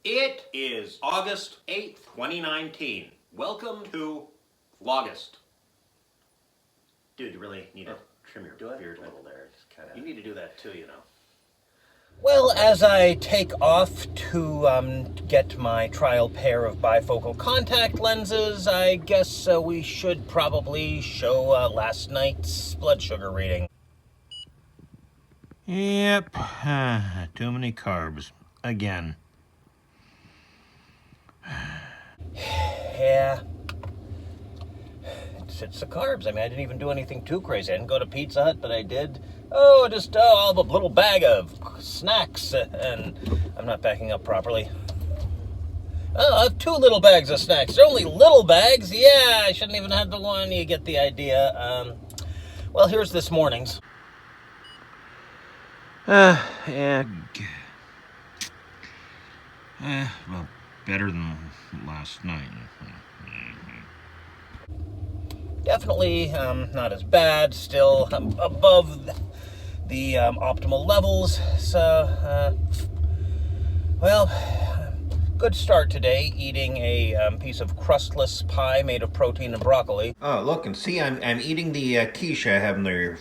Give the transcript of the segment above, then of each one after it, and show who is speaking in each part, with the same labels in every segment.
Speaker 1: It is August 8th, 2019. Welcome to VLAUGUST. Dude, you really need to trim your beard a little there. It's kinda... You need to do that too, you know. Well, as I take off to get my trial pair of bifocal contact lenses, I guess we should probably show last night's blood sugar reading. Yep, too many carbs. Again. Yeah. It's the carbs. I mean, I didn't even do anything too crazy. I didn't go to Pizza Hut, but I did. Just a little bag of snacks, and I'm not backing up properly. I have 2 little bags of snacks. They're only little bags. Yeah, I shouldn't even have the one. You get the idea. Well, here's this morning's. Well, better than last night. Definitely not as bad. Still above the optimal levels. So, well, good start today. Eating a piece of crustless pie made of protein and broccoli. Oh, look and see, I'm eating the quiche I have in the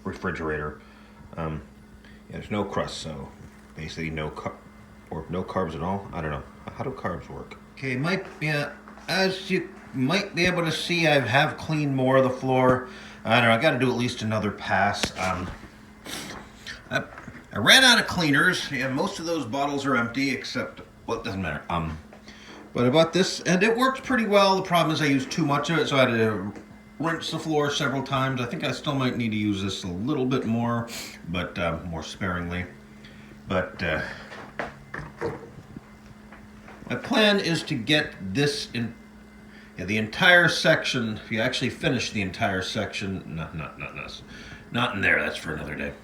Speaker 1: refrigerator. There's no crust, so basically no carbs at all. I don't know. How do carbs work? Okay, as you might be able to see, I have cleaned more of the floor. I don't know, I got to do at least another pass. I ran out of cleaners. Yeah, most of those bottles are empty, except, well, it doesn't matter. But I bought this, and it works pretty well. The problem is I used too much of it, so I had to rinse the floor several times. I think I still might need to use this a little bit more, but more sparingly. But my plan is to get this in the entire section. If you actually finish the entire section, not in there. That's for another day.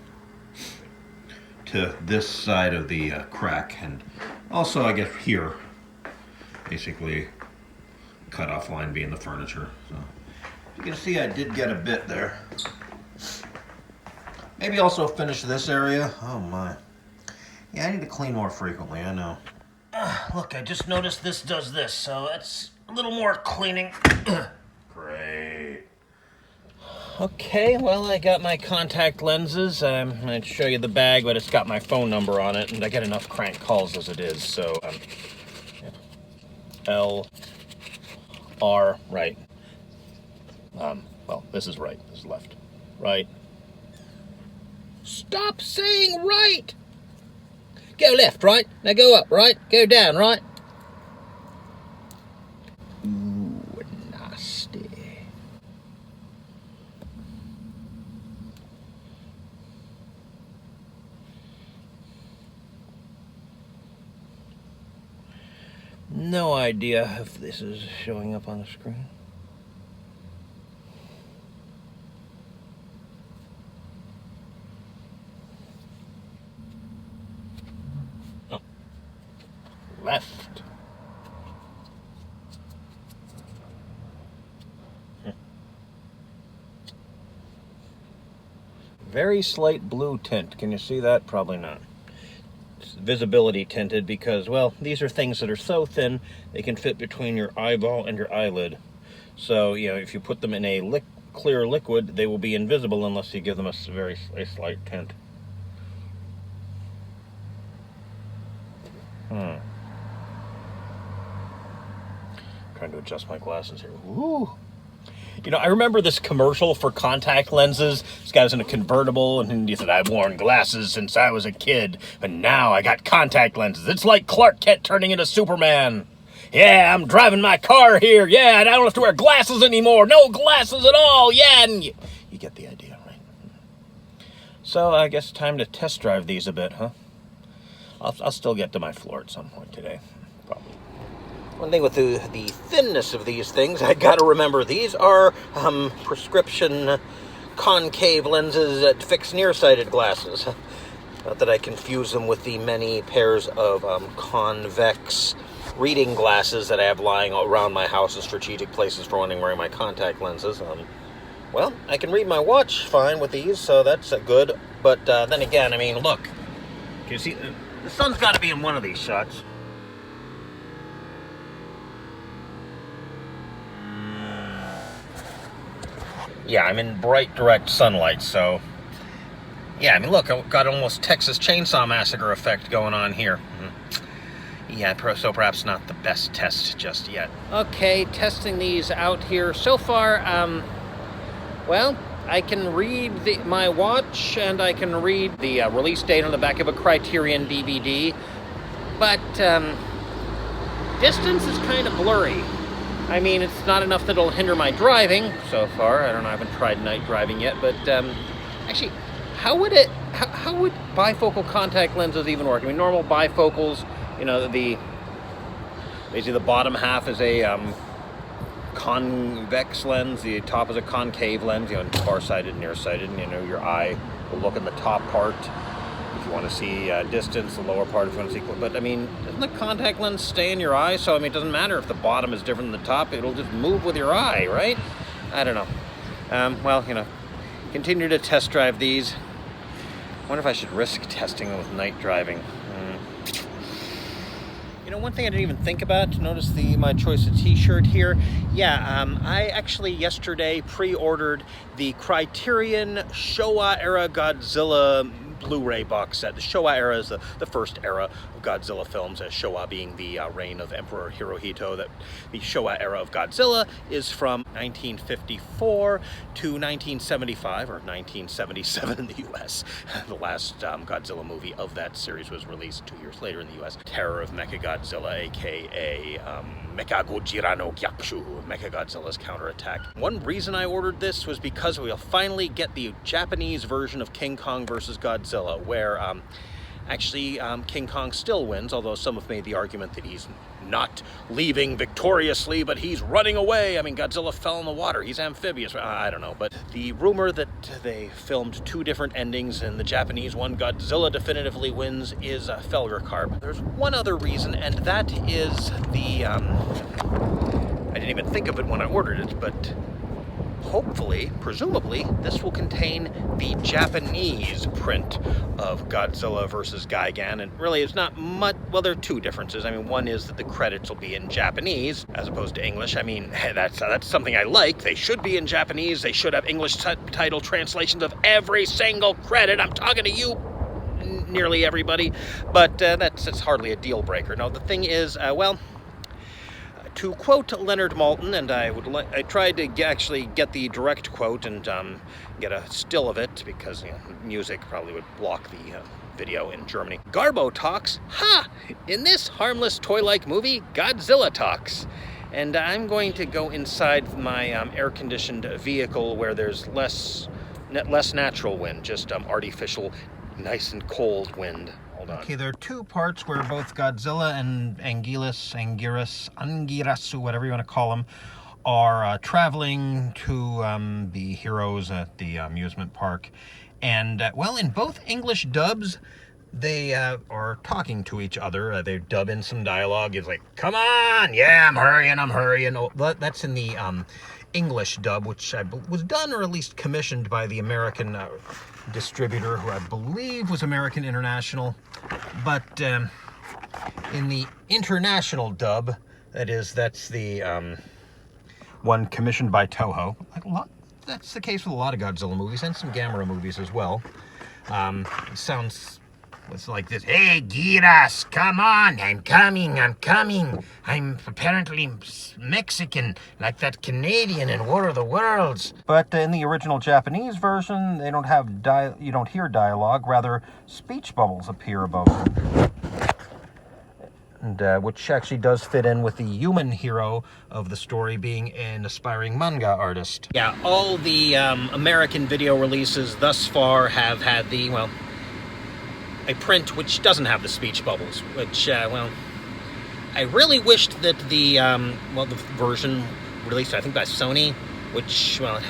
Speaker 1: To this side of the crack, and also I guess here, basically, cutoff line being the furniture. So you can see I did get a bit there. Maybe also finish this area. Oh my. Yeah, I need to clean more frequently, I know. Look, I just noticed this does this, so that's a little more cleaning. Great. Okay, well, I got my contact lenses. I'm going to show you the bag, but it's got my phone number on it, and I get enough crank calls as it is, so, L, R, right. Well, this is right, this is left. Right. Stop saying right! Go left, right? Now go up, right? Go down, right? Ooh, nasty. No idea if this is showing up on the screen. Left. Very slight blue tint. Can you see that? Probably not. It's visibility tinted because, well, these are things that are so thin they can fit between your eyeball and your eyelid. So, if you put them in a clear liquid, they will be invisible unless you give them a very slight tint. Trying to adjust my glasses here. Woo! I remember this commercial for contact lenses. This guy was in a convertible, and he said, I've worn glasses since I was a kid, but now I got contact lenses. It's like Clark Kent turning into Superman. Yeah, I'm driving my car here. Yeah, and I don't have to wear glasses anymore. No glasses at all. Yeah, and you get the idea, right? So I guess time to test drive these a bit, huh? I'll still get to my floor at some point today. Probably. One thing with the thinness of these things, I gotta remember, these are prescription concave lenses that fix nearsighted glasses. Not that I confuse them with the many pairs of convex reading glasses that I have lying around my house as strategic places for when I'm wearing my contact lenses. Well, I can read my watch fine with these, so that's good. But then again, I mean, look. Can you see? The sun's got to be in one of these shots. Yeah, I'm in bright, direct sunlight, so... Yeah, I mean, look, I've got almost Texas Chainsaw Massacre effect going on here. Yeah, so perhaps not the best test just yet. Okay, testing these out here. So far, well, I can read my watch, and I can read the release date on the back of a Criterion DVD, but distance is kind of blurry. I mean, it's not enough that it'll hinder my driving so far. I don't know, I haven't tried night driving yet, but actually, how would bifocal contact lenses even work? I mean, normal bifocals, you know, basically the bottom half is a convex lens, the top is a concave lens, you know, far-sighted, nearsighted, and you know, your eye will look in the top part if you want to see distance, the lower part if you want to see, but I mean, doesn't the contact lens stay in your eye? So I mean, it doesn't matter if the bottom is different than the top, it'll just move with your eye, right? I don't know. Well, you know, continue to test drive these. I wonder if I should risk testing them with night driving. You know, one thing I didn't even think about, notice my choice of t-shirt here. Yeah, I actually yesterday pre-ordered the Criterion Showa-era Godzilla Blu-ray box set. The Showa era is the first era of Godzilla films, Showa being the reign of Emperor Hirohito. That the Showa era of Godzilla is from 1954 to 1975, or 1977 in the US. The last Godzilla movie of that series was released 2 years later in the US. Terror of Mechagodzilla, aka Mecha no Gyakushu, Mechagodzilla's counterattack. One reason I ordered this was because we'll finally get the Japanese version of King Kong vs. Godzilla, where actually King Kong still wins, although some have made the argument that he's not leaving victoriously, but he's running away. I mean, Godzilla fell in the water. He's amphibious. I don't know. But the rumor that they filmed two different endings and the Japanese one, Godzilla definitively wins, is Felger Carb. There's one other reason, and that is the... I didn't even think of it when I ordered it, but hopefully, presumably, this will contain the Japanese print of Godzilla vs. Gigan, and really it's not much. Well, there are two differences. I mean, one is that the credits will be in Japanese as opposed to English. I mean, that's something I like. They should be in Japanese. They should have English title translations of every single credit. I'm talking to you, nearly everybody, but that's hardly a deal breaker. No, the thing is, well, to quote Leonard Maltin, and I tried to actually get the direct quote and get a still of it, because you know, music probably would block the video in Germany. Garbo talks, ha! In this harmless toy-like movie, Godzilla talks. And I'm going to go inside my air-conditioned vehicle where there's less natural wind, just artificial, nice and cold wind. Okay, there are two parts where both Godzilla and Angirasu, whatever you want to call them, are traveling to the heroes at the amusement park. And, well, in both English dubs, they are talking to each other. They dub in some dialogue. It's like, come on! Yeah, I'm hurrying. Oh, that's in the English dub, which was done or at least commissioned by the American distributor, who I believe was American International. But in the international dub, that's the one commissioned by Toho. That's the case with a lot of Godzilla movies and some Gamera movies as well. It sounds... It's like this, hey, Giras, come on, I'm coming. I'm apparently Mexican, like that Canadian in War of the Worlds. But in the original Japanese version, they don't have you don't hear dialogue, rather speech bubbles appear above them. And, which actually does fit in with the human hero of the story being an aspiring manga artist. Yeah, all the American video releases thus far have had the, well, a print which doesn't have the speech bubbles, which, well, I really wished that the, well, the version released, I think, by Sony, which, well,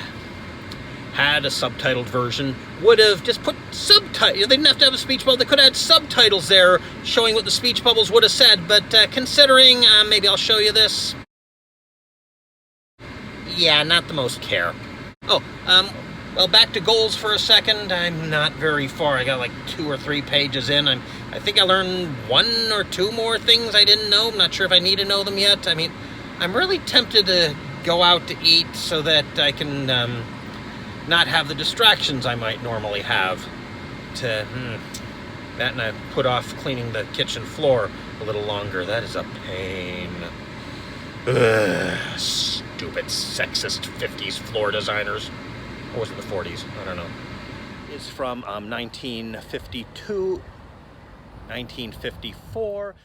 Speaker 1: had a subtitled version, would have just put subtitles. They didn't have to have a speech bubble. They could have had subtitles there showing what the speech bubbles would have said, but considering, maybe I'll show you this. Yeah, not the most care. Oh, well, back to goals for a second. I'm not very far. I got like 2 or 3 pages in. I think I learned 1 or 2 more things I didn't know. I'm not sure if I need to know them yet. I mean, I'm really tempted to go out to eat so that I can not have the distractions I might normally have. To that, and I put off cleaning the kitchen floor a little longer. That is a pain. Ugh, stupid sexist 50s floor designers. Or was it the 40s? I don't know. It's from 1952, 1954.